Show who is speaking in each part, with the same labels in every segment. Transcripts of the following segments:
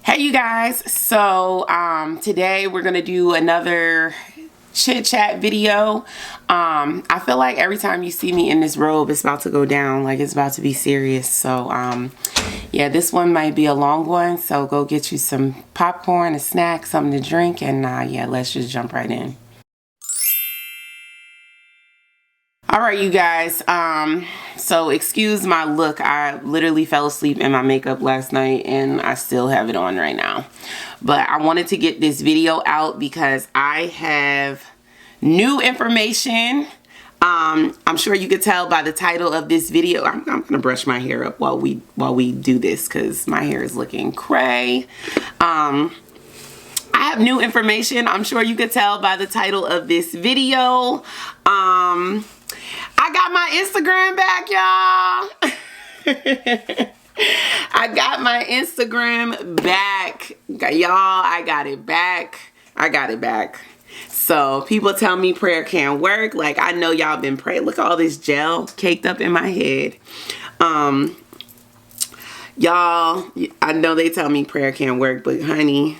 Speaker 1: Hey you guys, so today we're gonna do another chit chat video. I feel like every time you see me in this robe, it's about to go down, like it's about to be serious. So yeah, this one might be a long one, so go get you some popcorn, a snack, something to drink, and yeah, let's just jump right in. All right, you guys, so excuse my look. I literally fell asleep in my makeup last night and I still have it on right now. But I wanted to get this video out because I have new information. I'm sure you could tell by the title of this video. I'm gonna brush my hair up while we do this because my hair is looking cray. I have new information. I'm sure you could tell by the title of this video. I got my Instagram back, y'all. I got my Instagram back. Y'all, I got it back. I got it back. So people tell me prayer can't work. Like, I know y'all been praying. Look at all this gel caked up in my head. Y'all, I know they tell me prayer can't work, but honey,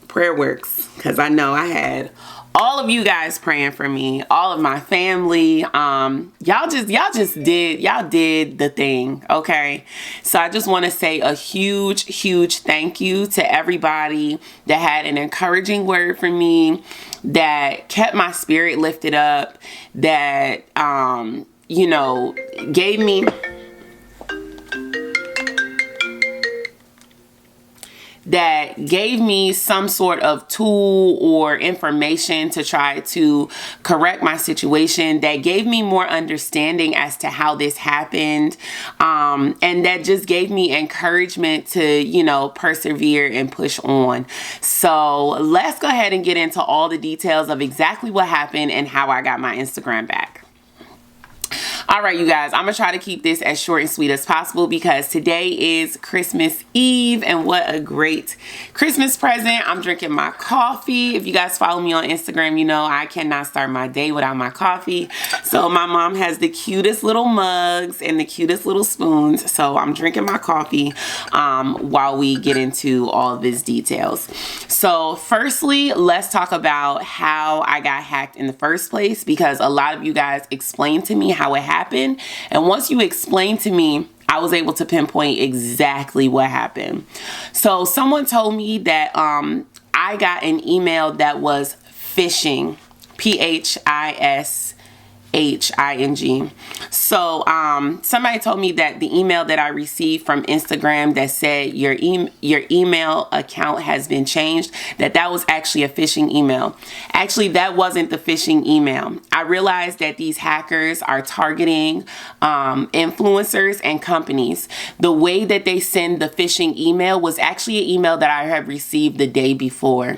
Speaker 1: prayer works. Because I know I had all of you guys praying for me, all of my family. Y'all did the thing, okay? So I just want to say a huge thank you to everybody that had an encouraging word for me, that kept my spirit lifted up, that you know, gave me some sort of tool or information to try to correct my situation, that gave me more understanding as to how this happened, and that just gave me encouragement to, you know, persevere and push on. So let's go ahead and get into all the details of exactly what happened and how I got my Instagram back. All right, you guys, I'm gonna try to keep this as short and sweet as possible because today is Christmas Eve, and what a great Christmas present. I'm drinking my coffee. If you guys follow me on Instagram, you know I cannot start my day without my coffee. So my mom has the cutest little mugs and the cutest little spoons. So I'm drinking my coffee while we get into all of these details. So firstly, let's talk about how I got hacked in the first place, because a lot of you guys explained to me how it happened. And once you explained to me, I was able to pinpoint exactly what happened. So someone told me that I got an email that was phishing, phishing. So somebody told me that the email that I received from Instagram that said your email account has been changed, that was actually a phishing email. Actually, that wasn't the phishing email. I realized that these hackers are targeting influencers and companies. The way that they send the phishing email was actually an email that I had received the day before.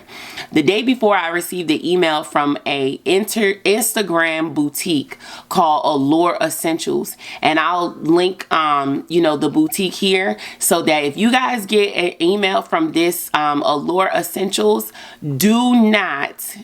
Speaker 1: The day before, I received the email from a Instagram boutique called Allure Essentials, and I'll link you know, the boutique here, so that if you guys get an email from this Allure Essentials, do not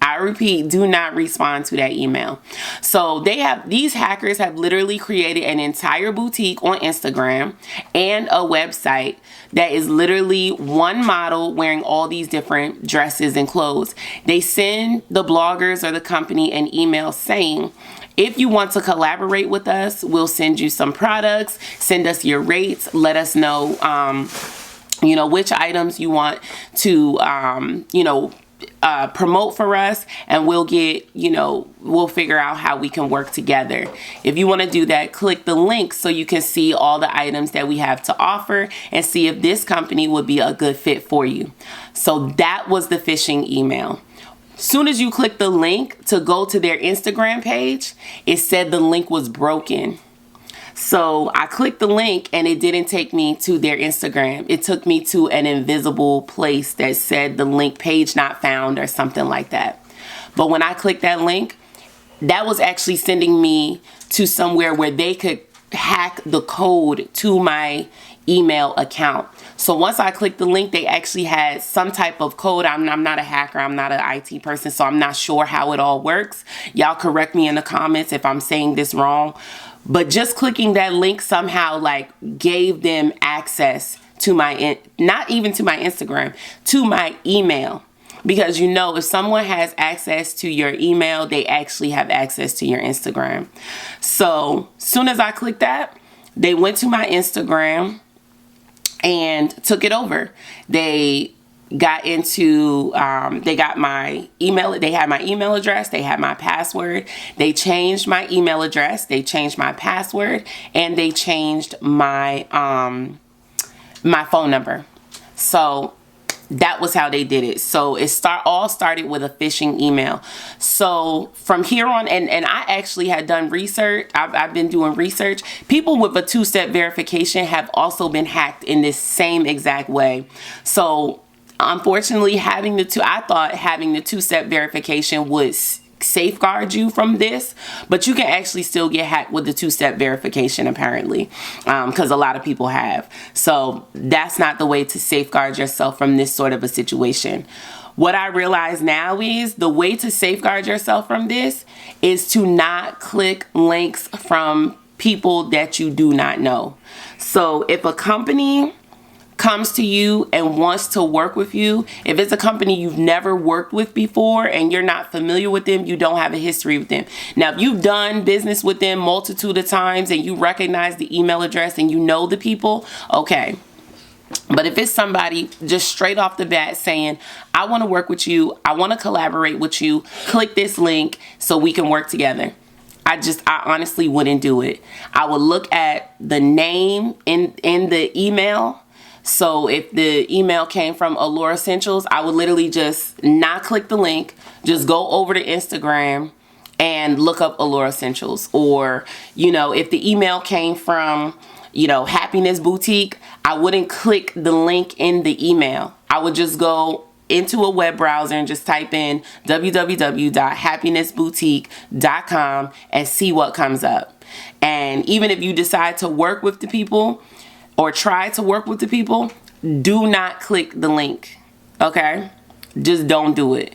Speaker 1: I repeat, do not respond to that email. So these hackers have literally created an entire boutique on Instagram and a website that is literally one model wearing all these different dresses and clothes. They send the bloggers or the company an email saying, if you want to collaborate with us, we'll send you some products, send us your rates, let us know, you know, which items you want to, you know, promote for us, and we'll get, you know, we'll figure out how we can work together. If you want to do that, click the link so you can see all the items that we have to offer and see if this company would be a good fit for you. So that was the phishing email. Soon as you click the link to go to their Instagram page, it said the link was broken. So I clicked the link and it didn't take me to their Instagram. It took me to an invisible place that said the link page not found or something like that. But when I clicked that link, that was actually sending me to somewhere where they could hack the code to my email account. So once I clicked the link, they actually had some type of code. I'm not a hacker. I'm not an IT person, so I'm not sure how it all works. Y'all correct me in the comments if I'm saying this wrong. But just clicking that link somehow like gave them access to not even to my Instagram, to my email. Because if someone has access to your email, they actually have access to your Instagram. So soon as I clicked that, they went to my Instagram and took it over. They got into, they got my email. They had my email address. They had my password. They changed my email address. They changed my password, and they changed my, my phone number. So that was how they did it. So it all started with a phishing email. So from here on, and I actually had done research. I've been doing research. People with a two-step verification have also been hacked in this same exact way. So unfortunately, I thought having the two-step verification would safeguard you from this, but you can actually still get hacked with the two-step verification, apparently, because a lot of people have. So that's not the way to safeguard yourself from this sort of a situation. What I realize now is the way to safeguard yourself from this is to not click links from people that you do not know. So if a company comes to you and wants to work with you, if it's a company you've never worked with before and you're not familiar with them, you don't have a history with them. Now, if you've done business with them multitude of times and you recognize the email address and you know the people, okay. But if it's somebody just straight off the bat saying, I want to work with you, I want to collaborate with you, click this link so we can work together, I honestly wouldn't do it. I would look at the name in the email. So if the email came from Allure Essentials, I would literally just not click the link, just go over to Instagram and look up Allure Essentials. Or, if the email came from, Happiness Boutique, I wouldn't click the link in the email. I would just go into a web browser and just type in www.happinessboutique.com and see what comes up. And even if you decide to work with the people, or try to work with the people, do not click the link, okay? Just don't do it,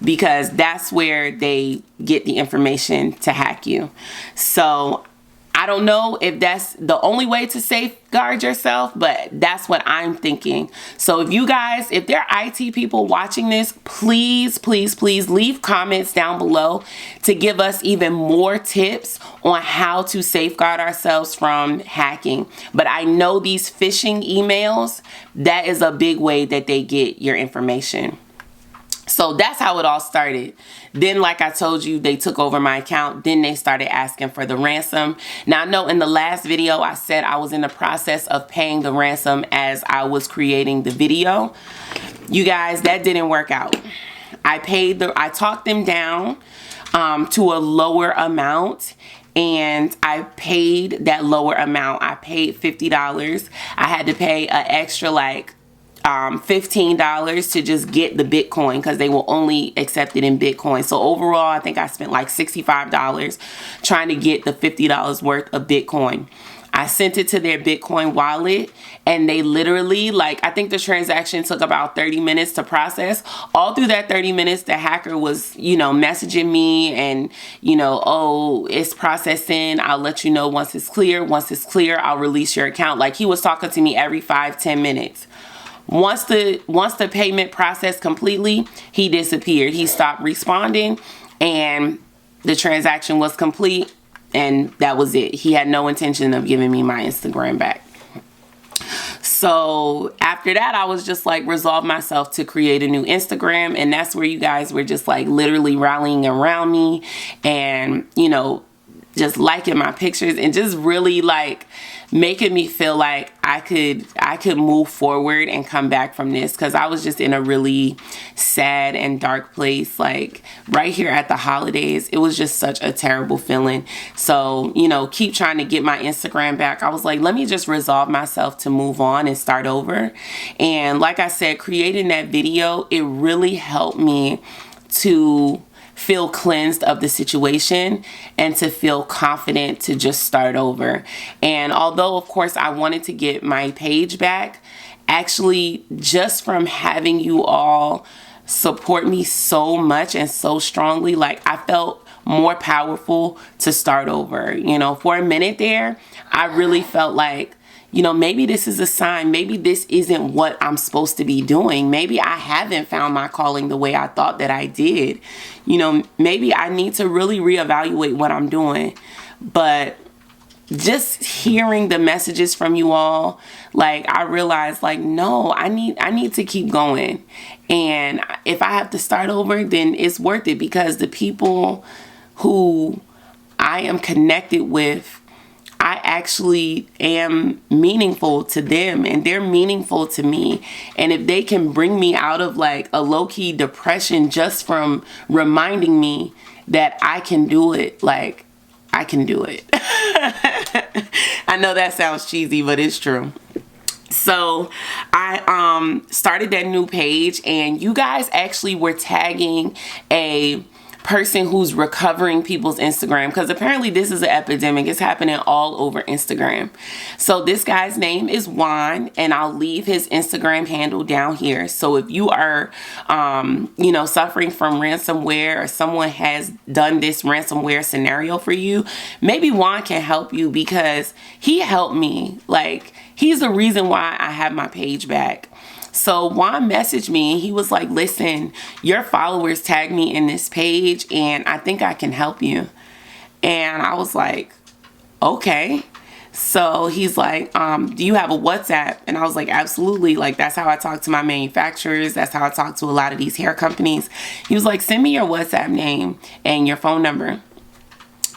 Speaker 1: because that's where they get the information to hack you. So I don't know if that's the only way to safeguard yourself, but that's what I'm thinking. So if you guys, if there are IT people watching this, please, please, please leave comments down below to give us even more tips on how to safeguard ourselves from hacking. But I know these phishing emails, that is a big way that they get your information. So that's how it all started. Then, like I told you, they took over my account. Then they started asking for the ransom. Now, I know in the last video, I said I was in the process of paying the ransom as I was creating the video. You guys, that didn't work out. I talked them down to a lower amount, and I paid that lower amount. I paid $50. I had to pay an extra $15 to just get the Bitcoin, because they will only accept it in Bitcoin. So overall, I think I spent like $65 trying to get the $50 worth of Bitcoin. I sent it to their Bitcoin wallet, and they literally, I think the transaction took about 30 minutes to process. All through that 30 minutes, the hacker was, messaging me and, oh, it's processing. I'll let you know once it's clear. Once it's clear, I'll release your account. He was talking to me every 5-10 minutes. Once the payment processed completely, he disappeared. He stopped responding, and the transaction was complete, and that was it. He had no intention of giving me my Instagram back. So after that, I was just resolve myself to create a new Instagram, and that's where you guys were just literally rallying around me and, just liking my pictures and just really making me feel like I could move forward and come back from this, because I was just in a really sad and dark place, right here at the holidays. It was just such a terrible feeling. So, keep trying to get my Instagram back. I was like, let me just resolve myself to move on and start over. And like I said, creating that video, it really helped me to feel cleansed of the situation and to feel confident to just start over. And although, of course, I wanted to get my page back, actually, just from having you all support me so much and so strongly, I felt more powerful to start over. For a minute there, I really felt you know, maybe this is a sign. Maybe this isn't what I'm supposed to be doing. Maybe I haven't found my calling the way I thought that I did. You know, maybe I need to really reevaluate what I'm doing. But just hearing the messages from you all, like, I realized, like, no, I need to keep going. And if I have to start over, then it's worth it, because the people who I am connected with, I actually am meaningful to them, and they're meaningful to me. And if they can bring me out of like a low-key depression just from reminding me that I can do it, like, I can do it. I know that sounds cheesy, but it's true. So I started that new page, and you guys actually were tagging a person who's recovering people's Instagram, because apparently this is an epidemic. It's happening all over Instagram. So this guy's name is Juan, and I'll leave his Instagram handle down here. So if you are you know, suffering from ransomware, or someone has done this ransomware scenario for you, maybe Juan can help you, because he helped me. Like, he's the reason why I have my page back. So Juan messaged me, and he was like, listen, your followers tagged me in this page, and I think I can help you. And I was like, okay. So he's like, do you have a WhatsApp? And I was like, absolutely. Like, that's how I talk to my manufacturers. That's how I talk to a lot of these hair companies. He was like, send me your WhatsApp name and your phone number.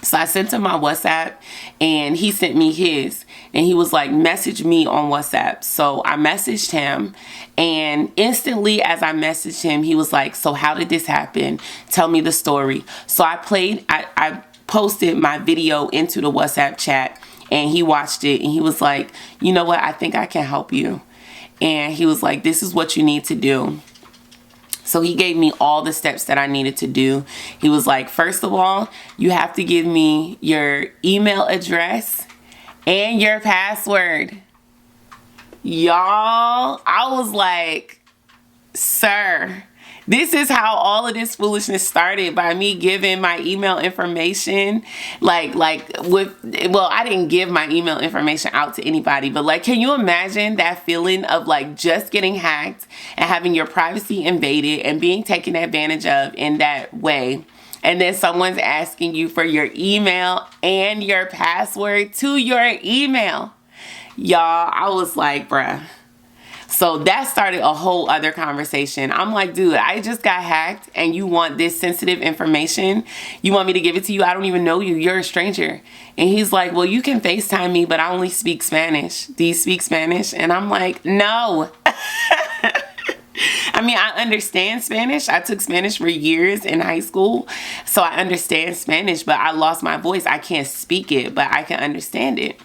Speaker 1: So I sent him my WhatsApp, and he sent me his, and he was like, message me on WhatsApp. So I messaged him, and instantly as I messaged him, he was like, so how did this happen? Tell me the story. So I posted my video into the WhatsApp chat, and he watched it, and he was like, you know what? I think I can help you. And he was like, this is what you need to do. So he gave me all the steps that I needed to do. He was like, first of all, you have to give me your email address and your password. Y'all, I was like, sir, this is how all of this foolishness started, by me giving my email information. Well, I didn't give my email information out to anybody, but like, can you imagine that feeling of like just getting hacked and having your privacy invaded and being taken advantage of in that way? And then someone's asking you for your email and your password to your email. Y'all, I was like, bruh. So that started a whole other conversation. I'm like, dude, I just got hacked, and you want this sensitive information? You want me to give it to you? I don't even know you. You're a stranger. And he's like, well, you can FaceTime me, but I only speak Spanish. Do you speak Spanish? And I'm like, no. I mean, I understand Spanish. I took Spanish for years in high school, so I understand Spanish, but I lost my voice. I can't speak it, but I can understand it.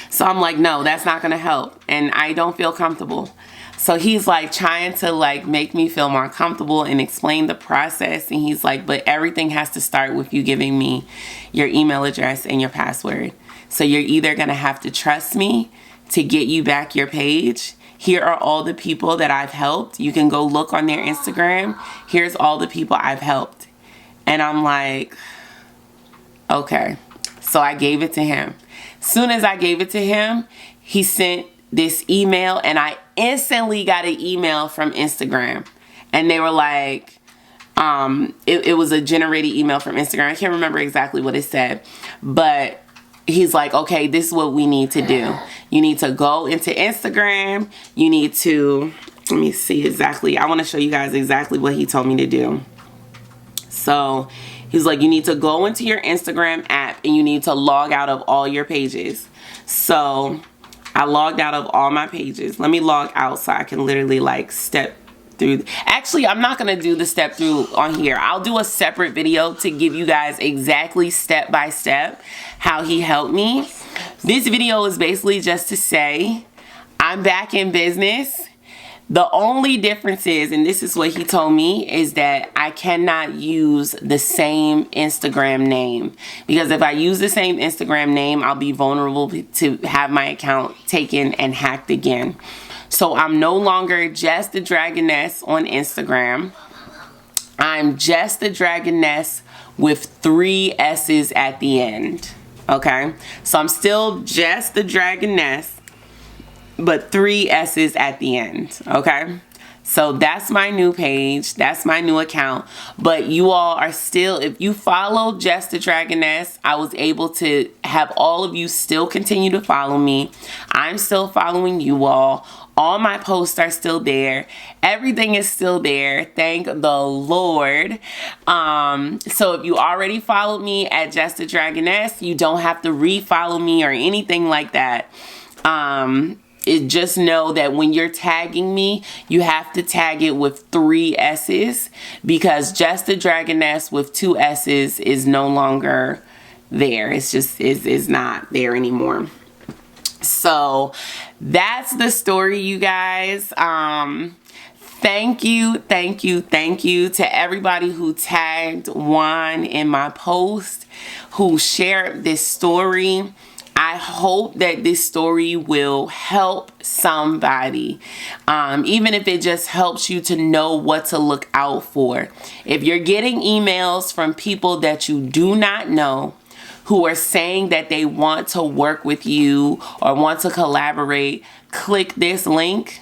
Speaker 1: So I'm like, no, that's not going to help. And I don't feel comfortable. So he's like trying to like make me feel more comfortable and explain the process. And he's like, but everything has to start with you giving me your email address and your password. So you're either going to have to trust me to get you back your page. Here are all the people that I've helped. You can go look on their Instagram. Here's all the people I've helped. And I'm like, okay. So I gave it to him. Soon as I gave it to him, he sent this email, and I instantly got an email from Instagram, and they were like, it was a generated email from Instagram. I can't remember exactly what it said, but he's like, okay, this is what we need to do. You need to go into Instagram. You need to, let me see exactly. I want to show you guys exactly what he told me to do. So he's like, you need to go into your Instagram app, and you need to log out of all your pages. So I logged out of all my pages. Let me log out so I can literally like step through. Actually, I'm not going to do the step through on here. I'll do a separate video to give you guys exactly step by step how he helped me. This video is basically just to say I'm back in business. The only difference is, and this is what he told me, is that I cannot use the same Instagram name. Because if I use the same Instagram name, I'll be vulnerable to have my account taken and hacked again. So I'm no longer just the Dragoness on Instagram. I'm just the Dragoness with 3 S's at the end. Okay, so I'm still just the Dragoness, but 3 S's at the end. Okay, so that's my new page, that's my new account. But you all are still, if you follow Just the Dragoness, I was able to have all of you still continue to follow me. I'm still following you all. All my posts are still there. Everything is still there. Thank the Lord. So if you already followed me at Just the Dragoness, you don't have to refollow me or anything like that. Just know that when you're tagging me, you have to tag it with 3 S's, because Just the Dragoness with 2 S's is no longer there. It's just is not there anymore. So that's the story, you guys. Thank you to everybody who tagged Juan in my post, who shared this story. I hope that this story will help somebody, even if it just helps you to know what to look out for. If you're getting emails from people that you do not know, who are saying that they want to work with you or want to collaborate, click this link.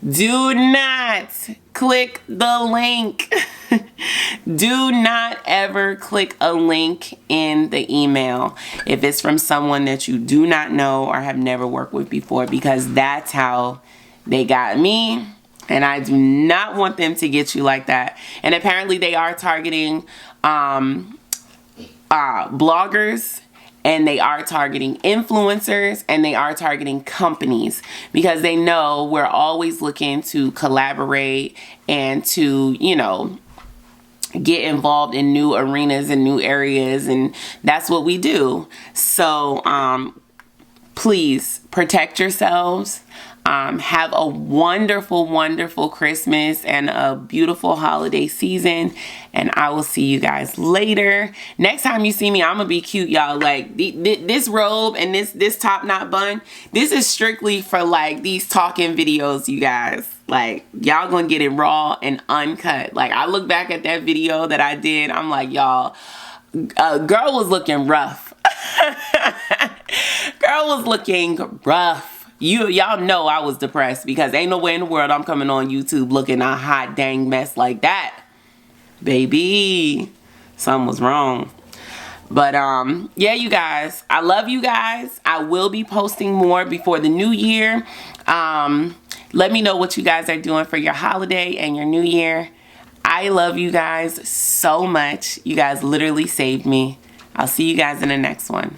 Speaker 1: Do not click the link. Do not ever click a link in the email if it's from someone that you do not know or have never worked with before, because that's how they got me. And I do not want them to get you like that. And apparently they are targeting bloggers, and they are targeting influencers, and they are targeting companies, because they know we're always looking to collaborate and to, you know, get involved in new arenas and new areas, and that's what we do. So please protect yourselves. Have a wonderful Christmas and a beautiful holiday season, and I will see you guys later. Next time you see me, I'm gonna be cute, y'all. Like this robe and this top knot bun, this is strictly for like these talking videos, you guys. Like, y'all gonna get it raw and uncut. Like, I look back at that video that I did, I'm like, y'all, girl was looking rough. Girl was looking rough. Y'all know I was depressed, because ain't no way in the world I'm coming on YouTube looking a hot dang mess like that. Baby, something was wrong. But yeah, you guys, I love you guys. I will be posting more before the new year. Let me know what you guys are doing for your holiday and your new year. I love you guys so much. You guys literally saved me. I'll see you guys in the next one.